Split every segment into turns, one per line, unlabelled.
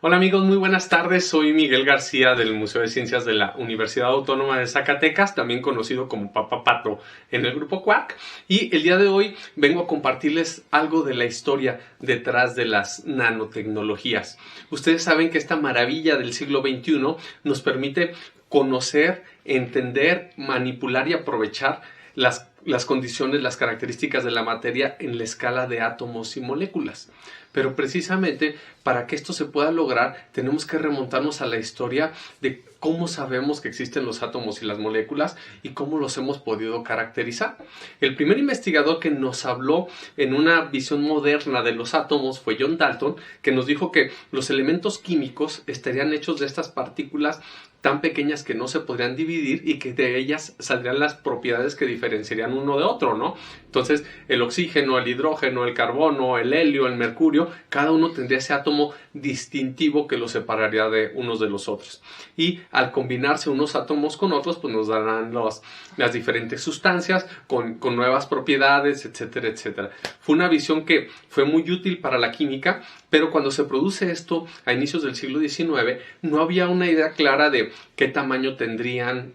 Hola amigos, muy buenas tardes. Soy Miguel García del Museo de Ciencias de la Universidad Autónoma de Zacatecas, también conocido como Papa Pato en el grupo Quark. Y el día de hoy vengo a compartirles algo de la historia detrás de las nanotecnologías. Ustedes saben que esta maravilla del siglo XXI nos permite conocer, entender, manipular y aprovechar las condiciones, las características de la materia en la escala de átomos y moléculas. Pero precisamente para que esto se pueda lograr tenemos que remontarnos a la historia de cómo sabemos que existen los átomos y las moléculas y cómo los hemos podido caracterizar. El primer investigador que nos habló en una visión moderna de los átomos fue John Dalton, que nos dijo que los elementos químicos estarían hechos de estas partículas tan pequeñas que no se podrían dividir y que de ellas saldrían las propiedades que diferenciarían uno de otro, ¿no? Entonces, el oxígeno, el hidrógeno, el carbono, el helio, el mercurio, cada uno tendría ese átomo distintivo que los separaría de unos de los otros. Y al combinarse unos átomos con otros, pues nos darán las diferentes sustancias con nuevas propiedades, etcétera, etcétera. Fue una visión que fue muy útil para la química, pero cuando se produce esto a inicios del siglo XIX, no había una idea clara de qué tamaño tendrían,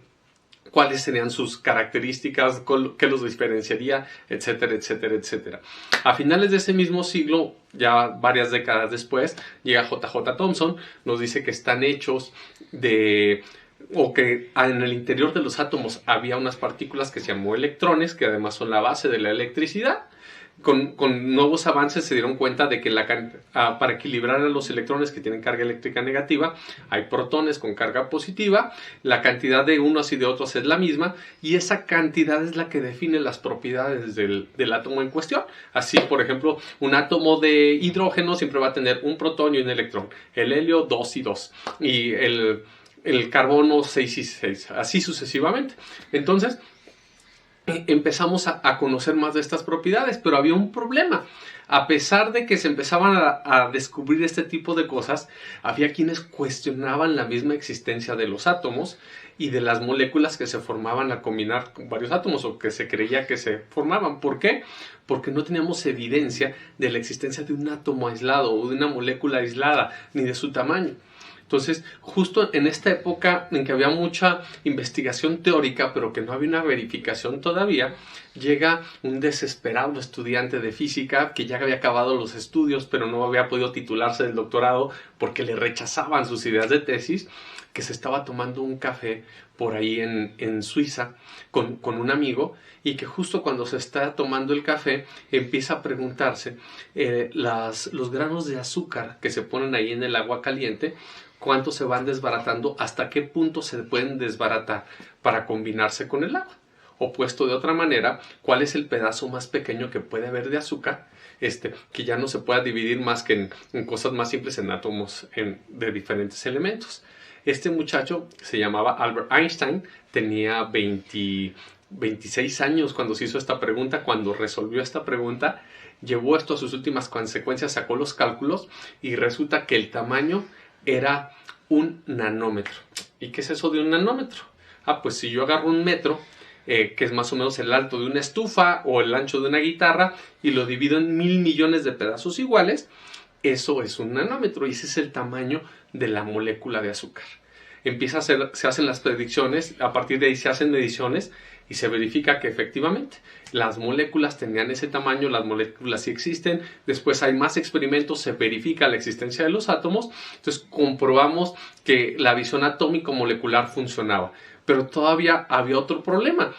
cuáles serían sus características, qué los diferenciaría, etcétera, etcétera, etcétera. A finales de ese mismo siglo, ya varias décadas después, llega J.J. Thomson, nos dice que están hechos o que en el interior de los átomos había unas partículas que se llamó electrones, que además son la base de la electricidad. Con nuevos avances se dieron cuenta de que para equilibrar a los electrones que tienen carga eléctrica negativa, hay protones con carga positiva, la cantidad de unos y de otros es la misma, y esa cantidad es la que define las propiedades del átomo en cuestión. Así, por ejemplo, un átomo de hidrógeno siempre va a tener un protón y un electrón, el helio 2 y 2, y el carbono 6 y 6, así sucesivamente. Entonces, empezamos a conocer más de estas propiedades, pero había un problema. A pesar de que se empezaban a descubrir este tipo de cosas, había quienes cuestionaban la misma existencia de los átomos y de las moléculas que se formaban al combinar con varios átomos o que se creía que se formaban. ¿Por qué? Porque no teníamos evidencia de la existencia de un átomo aislado o de una molécula aislada, ni de su tamaño. Entonces, justo en esta época en que había mucha investigación teórica, pero que no había una verificación todavía, llega un desesperado estudiante de física que ya había acabado los estudios, pero no había podido titularse del doctorado porque le rechazaban sus ideas de tesis, que se estaba tomando un café por ahí en Suiza con un amigo, y que justo cuando se está tomando el café empieza a preguntarse los granos de azúcar que se ponen ahí en el agua caliente, cuánto se van desbaratando, hasta qué punto se pueden desbaratar para combinarse con el agua. O puesto de otra manera, ¿cuál es el pedazo más pequeño que puede haber de azúcar? Que ya no se pueda dividir más que en cosas más simples, en átomos de diferentes elementos. Este muchacho se llamaba Albert Einstein, tenía 26 años cuando se hizo esta pregunta. Cuando resolvió esta pregunta, llevó esto a sus últimas consecuencias, sacó los cálculos y resulta que el tamaño era un nanómetro. ¿Y qué es eso de un nanómetro? Pues si yo agarro un metro, que es más o menos el alto de una estufa o el ancho de una guitarra, y lo divido en 1.000 millones de pedazos iguales, eso es un nanómetro, y ese es el tamaño de la molécula de azúcar. Se hacen las predicciones, a partir de ahí se hacen mediciones y se verifica que efectivamente las moléculas tenían ese tamaño, las moléculas sí existen. Después hay más experimentos, se verifica la existencia de los átomos, entonces comprobamos que la visión atómico-molecular funcionaba. Pero todavía había otro problema.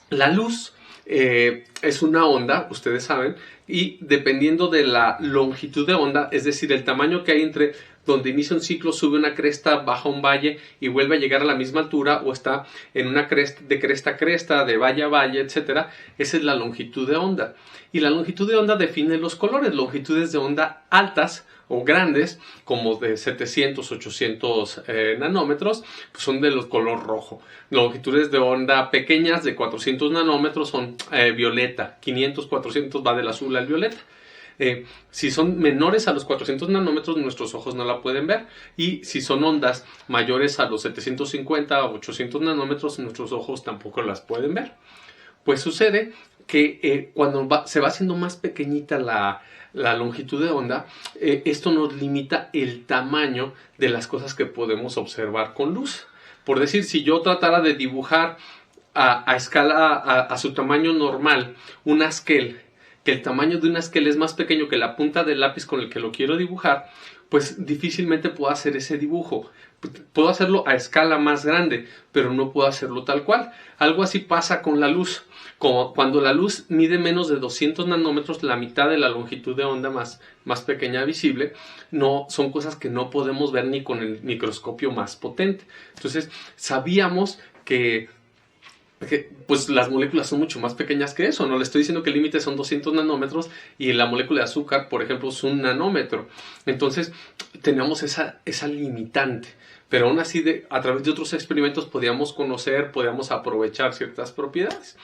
La luz es una onda, ustedes saben, y dependiendo de la longitud de onda, es decir, el tamaño que hay entre donde inicia un ciclo, sube una cresta, baja un valle y vuelve a llegar a la misma altura, o está en una cresta a cresta, de valle a valle, etc. Esa es la longitud de onda. Y la longitud de onda define los colores. Longitudes de onda altas o grandes, como de 700, 800 nanómetros, pues son del color rojo. Longitudes de onda pequeñas, de 400 nanómetros, son violeta. 500, 400 va del azul al violeta. Si son menores a los 400 nanómetros, nuestros ojos no la pueden ver. Y si son ondas mayores a los 750 o 800 nanómetros, nuestros ojos tampoco las pueden ver. Pues sucede que cuando se va haciendo más pequeñita la longitud de onda, esto nos limita el tamaño de las cosas que podemos observar con luz. Por decir, si yo tratara de dibujar a escala, a su tamaño normal, un asquel, que el tamaño de un asquel es más pequeño que la punta del lápiz con el que lo quiero dibujar, pues difícilmente puedo hacer ese dibujo. Puedo hacerlo a escala más grande, pero no puedo hacerlo tal cual. Algo así pasa con la luz. Como cuando la luz mide menos de 200 nanómetros, la mitad de la longitud de onda más pequeña visible, no, son cosas que no podemos ver ni con el microscopio más potente. Entonces, sabíamos que pues las moléculas son mucho más pequeñas que eso. No le estoy diciendo que el límite son 200 nanómetros y la molécula de azúcar, por ejemplo, es 1 nanómetro. Entonces, tenemos esa limitante. Pero aún así, a través de otros experimentos podíamos conocer, podíamos aprovechar ciertas propiedades.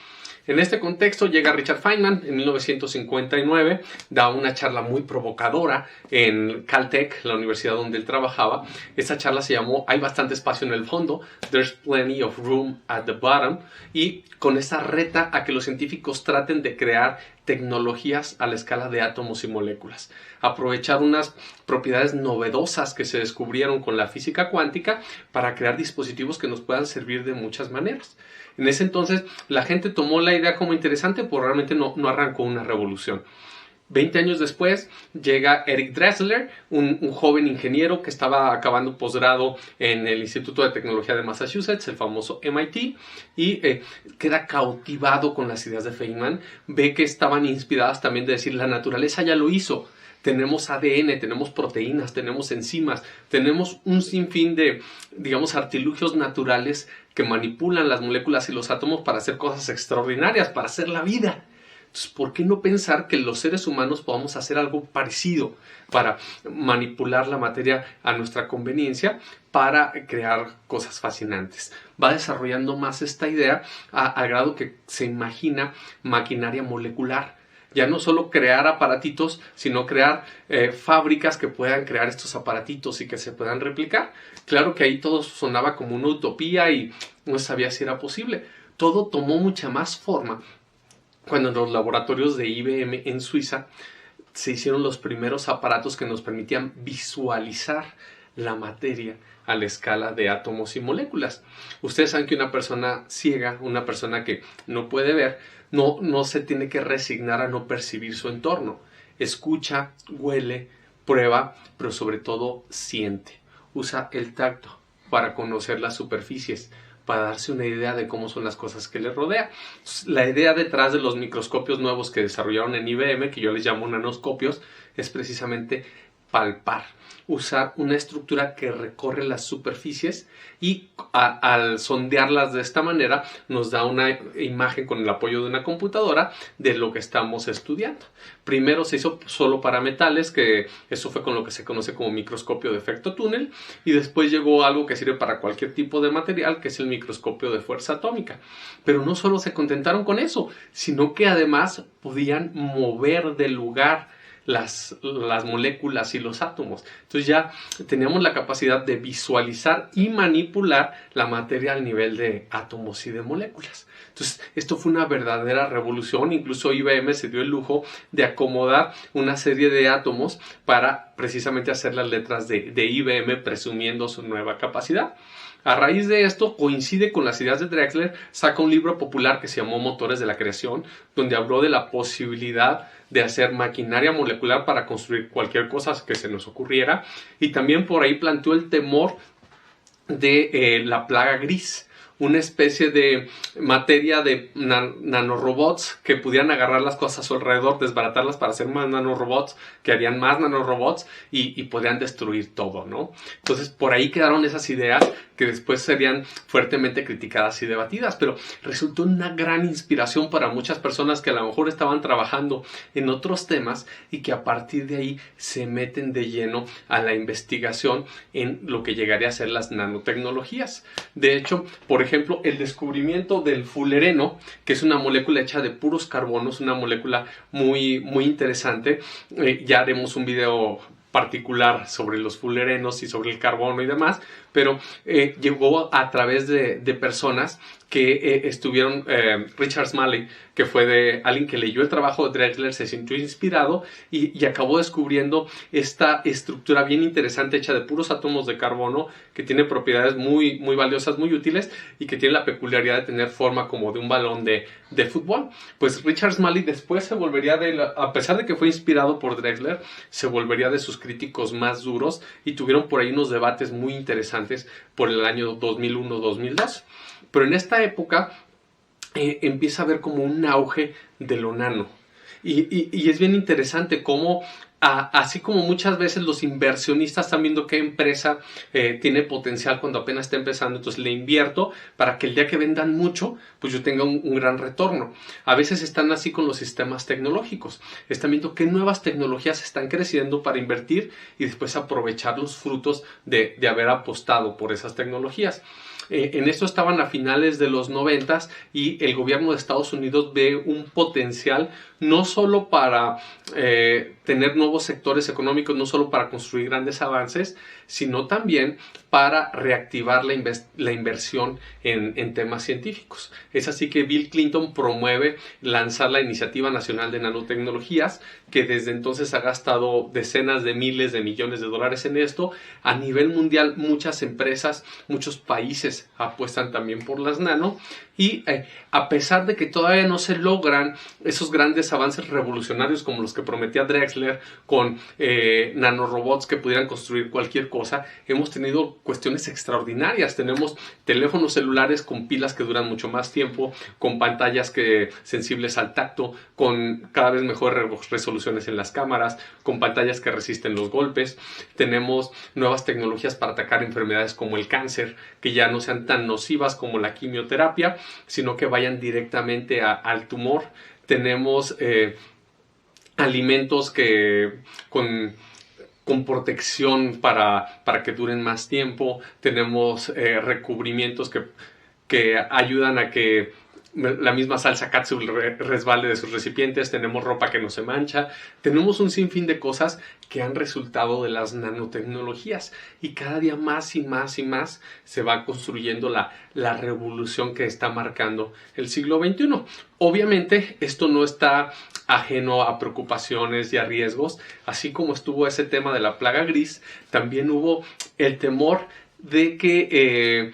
En este contexto llega Richard Feynman en 1959, da una charla muy provocadora en Caltech, la universidad donde él trabajaba. Esta charla se llamó "Hay bastante espacio en el fondo", "There's plenty of room at the bottom", y con esa reta a que los científicos traten de crear tecnologías a la escala de átomos y moléculas. Aprovechar unas propiedades novedosas que se descubrieron con la física cuántica para crear dispositivos que nos puedan servir de muchas maneras. En ese entonces la gente tomó la idea como interesante, pero realmente no arrancó una revolución. 20 años después llega Eric Drexler, un joven ingeniero que estaba acabando posgrado en el Instituto de Tecnología de Massachusetts, el famoso MIT, y queda cautivado con las ideas de Feynman. Ve que estaban inspiradas también de decir, la naturaleza ya lo hizo. Tenemos ADN, tenemos proteínas, tenemos enzimas, tenemos un sinfín de, digamos, artilugios naturales que manipulan las moléculas y los átomos para hacer cosas extraordinarias, para hacer la vida. Entonces, ¿por qué no pensar que los seres humanos podamos hacer algo parecido para manipular la materia a nuestra conveniencia para crear cosas fascinantes? Va desarrollando más esta idea al grado que se imagina maquinaria molecular. Ya no solo crear aparatitos, sino crear fábricas que puedan crear estos aparatitos y que se puedan replicar. Claro que ahí todo sonaba como una utopía y no sabía si era posible. Todo tomó mucha más forma cuando en los laboratorios de IBM en Suiza se hicieron los primeros aparatos que nos permitían visualizar la materia a la escala de átomos y moléculas. Ustedes saben que una persona ciega, una persona que no puede ver, no se tiene que resignar a no percibir su entorno. Escucha, huele, prueba, pero sobre todo siente. Usa el tacto para conocer las superficies, para darse una idea de cómo son las cosas que le rodean. La idea detrás de los microscopios nuevos que desarrollaron en IBM, que yo les llamo nanoscopios, es precisamente palpar, usar una estructura que recorre las superficies y al sondearlas de esta manera nos da una imagen con el apoyo de una computadora de lo que estamos estudiando. Primero se hizo solo para metales, que eso fue con lo que se conoce como microscopio de efecto túnel, y después llegó algo que sirve para cualquier tipo de material, que es el microscopio de fuerza atómica. Pero no solo se contentaron con eso, sino que además podían mover de lugar las moléculas y los átomos. Entonces ya teníamos la capacidad de visualizar y manipular la materia al nivel de átomos y de moléculas. Entonces esto fue una verdadera revolución. Incluso IBM se dio el lujo de acomodar una serie de átomos para precisamente hacer las letras de IBM, presumiendo su nueva capacidad. A raíz de esto, coincide con las ideas de Drexler, saca un libro popular que se llamó Motores de la Creación, donde habló de la posibilidad de hacer maquinaria molecular para construir cualquier cosa que se nos ocurriera, y también por ahí planteó el temor de la plaga gris, una especie de materia de nanorobots que pudieran agarrar las cosas a su alrededor, desbaratarlas para hacer más nanorobots, que harían más nanorobots y podrían destruir todo, ¿no? Entonces por ahí quedaron esas ideas que después serían fuertemente criticadas y debatidas, pero resultó una gran inspiración para muchas personas que a lo mejor estaban trabajando en otros temas y que a partir de ahí se meten de lleno a la investigación en lo que llegaría a ser las nanotecnologías. De hecho, por ejemplo, el descubrimiento del fulereno, que es una molécula hecha de puros carbonos, una molécula muy, muy interesante. Ya haremos un video particular sobre los fulerenos y sobre el carbono y demás, pero llegó a través de personas que estuvieron, Richard Smalley, que fue de alguien que leyó el trabajo de Drexler, se sintió inspirado y acabó descubriendo esta estructura bien interesante hecha de puros átomos de carbono que tiene propiedades muy, muy valiosas, muy útiles y que tiene la peculiaridad de tener forma como de un balón de fútbol. Pues Richard Smalley después se volvería a pesar de que fue inspirado por Drexler, se volvería de sus críticos más duros y tuvieron por ahí unos debates muy interesantes por el año 2001-2002. Pero en esta época empieza a haber como un auge de lo nano. Y es bien interesante cómo, así como muchas veces los inversionistas están viendo qué empresa tiene potencial cuando apenas está empezando, entonces le invierto para que el día que vendan mucho, pues yo tenga un gran retorno. A veces están así con los sistemas tecnológicos. Están viendo qué nuevas tecnologías están creciendo para invertir y después aprovechar los frutos de haber apostado por esas tecnologías. En esto estaban a finales de los 90 y el gobierno de Estados Unidos ve un potencial no solo para tener nuevos sectores económicos, no solo para construir grandes avances, sino también para reactivar la inversión en temas científicos. Es así que Bill Clinton promueve lanzar la Iniciativa Nacional de Nanotecnologías, que desde entonces ha gastado decenas de miles de millones de dólares en esto. A nivel mundial, muchas empresas, muchos países apuestan también por las nano y a pesar de que todavía no se logran esos grandes avances revolucionarios como los que prometía Drexler con nanorobots que pudieran construir cualquier cosa, hemos tenido cuestiones extraordinarias. Tenemos teléfonos celulares con pilas que duran mucho más tiempo, con pantallas sensibles al tacto, con cada vez mejores resoluciones en las cámaras, con pantallas que resisten los golpes. Tenemos nuevas tecnologías para atacar enfermedades como el cáncer, que ya no sean tan nocivas como la quimioterapia, sino que vayan directamente al tumor. Tenemos alimentos con protección para que duren más tiempo. Tenemos recubrimientos que ayudan a que la misma salsa katsu resbale de sus recipientes. Tenemos ropa que no se mancha. Tenemos un sinfín de cosas que han resultado de las nanotecnologías y cada día más y más y más se va construyendo la revolución que está marcando el siglo XXI. Obviamente esto no está ajeno a preocupaciones y a riesgos. Así como estuvo ese tema de la plaga gris, también hubo el temor de que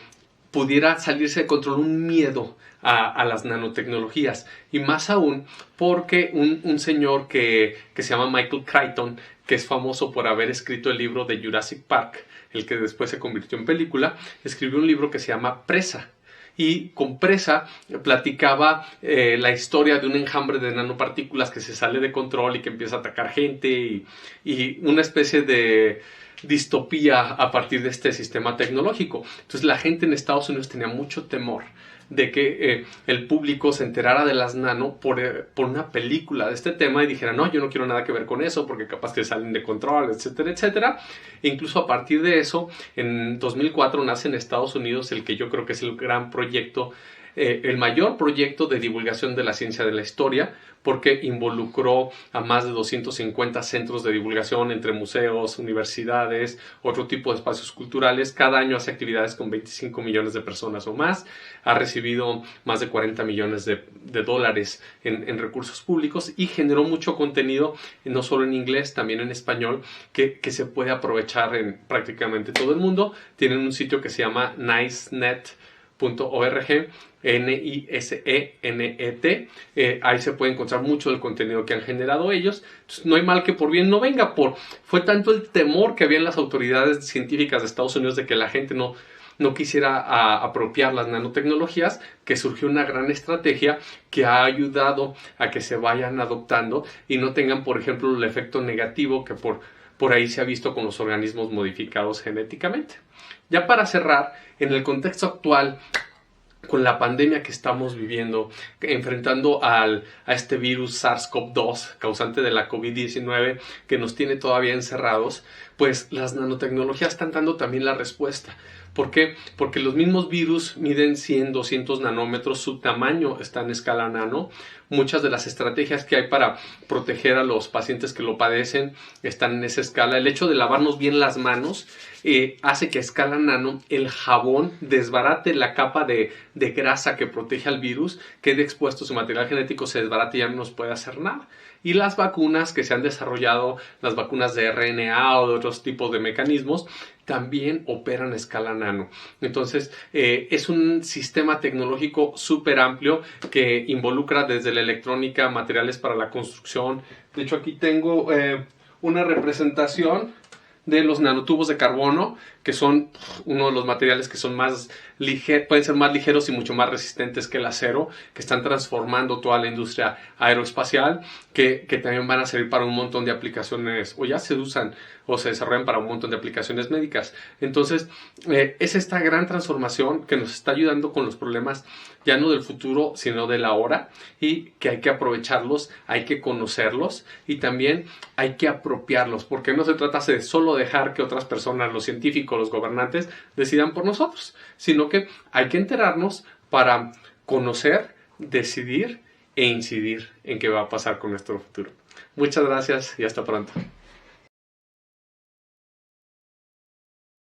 pudiera salirse de control un miedo a las nanotecnologías, y más aún porque un señor que se llama Michael Crichton, que es famoso por haber escrito el libro de Jurassic Park, el que después se convirtió en película, escribió un libro que se llama Presa. Y con Presa platicaba la historia de un enjambre de nanopartículas que se sale de control y que empieza a atacar gente y una especie de distopía a partir de este sistema tecnológico. Entonces la gente en Estados Unidos tenía mucho temor de que el público se enterara de las nano por una película de este tema y dijera, no, yo no quiero nada que ver con eso porque capaz que salen de control, etcétera, etcétera. E incluso a partir de eso, en 2004 nace en Estados Unidos el que yo creo que es el gran proyecto, el mayor proyecto de divulgación de la ciencia de la historia, porque involucró a más de 250 centros de divulgación entre museos, universidades, otro tipo de espacios culturales. Cada año hace actividades con 25 millones de personas o más. Ha recibido más de 40 millones de dólares en recursos públicos y generó mucho contenido, no solo en inglés, también en español, que se puede aprovechar en prácticamente todo el mundo. Tienen un sitio que se llama nicenet.org, NISENET. Ahí se puede encontrar mucho del contenido que han generado ellos. Entonces, no hay mal que por bien no venga. Fue tanto el temor que había en las autoridades científicas de Estados Unidos de que la gente no quisiera apropiar las nanotecnologías, que surgió una gran estrategia que ha ayudado a que se vayan adoptando y no tengan, por ejemplo, el efecto negativo que por ahí se ha visto con los organismos modificados genéticamente. Ya para cerrar, en el contexto actual, con la pandemia que estamos viviendo, enfrentando a este virus SARS-CoV-2, causante de la COVID-19, que nos tiene todavía encerrados, pues las nanotecnologías están dando también la respuesta. ¿Por qué? Porque los mismos virus miden 100, 200 nanómetros, su tamaño está en escala nano. Muchas de las estrategias que hay para proteger a los pacientes que lo padecen están en esa escala. El hecho de lavarnos bien las manos hace que a escala nano el jabón desbarate la capa de grasa que protege al virus, quede expuesto, su material genético se desbarate y ya no nos puede hacer nada. Y las vacunas que se han desarrollado, las vacunas de RNA o de otros tipos de mecanismos, también operan a escala nano. Entonces, es un sistema tecnológico súper amplio que involucra desde la electrónica, materiales para la construcción. De hecho, aquí tengo una representación de los nanotubos de carbono, que son uno de los materiales que son más ligeros, pueden ser más ligeros y mucho más resistentes que el acero, que están transformando toda la industria aeroespacial, que también van a servir para un montón de aplicaciones, o ya se usan o se desarrollan para un montón de aplicaciones médicas. Entonces, es esta gran transformación que nos está ayudando con los problemas ya no del futuro, sino del ahora, y que hay que aprovecharlos, hay que conocerlos y también hay que apropiarlos, porque no se trata de solo dejar que otras personas, los científicos, los gobernantes, decidan por nosotros, sino que hay que enterarnos para conocer, decidir e incidir en qué va a pasar con nuestro futuro. Muchas gracias y hasta pronto.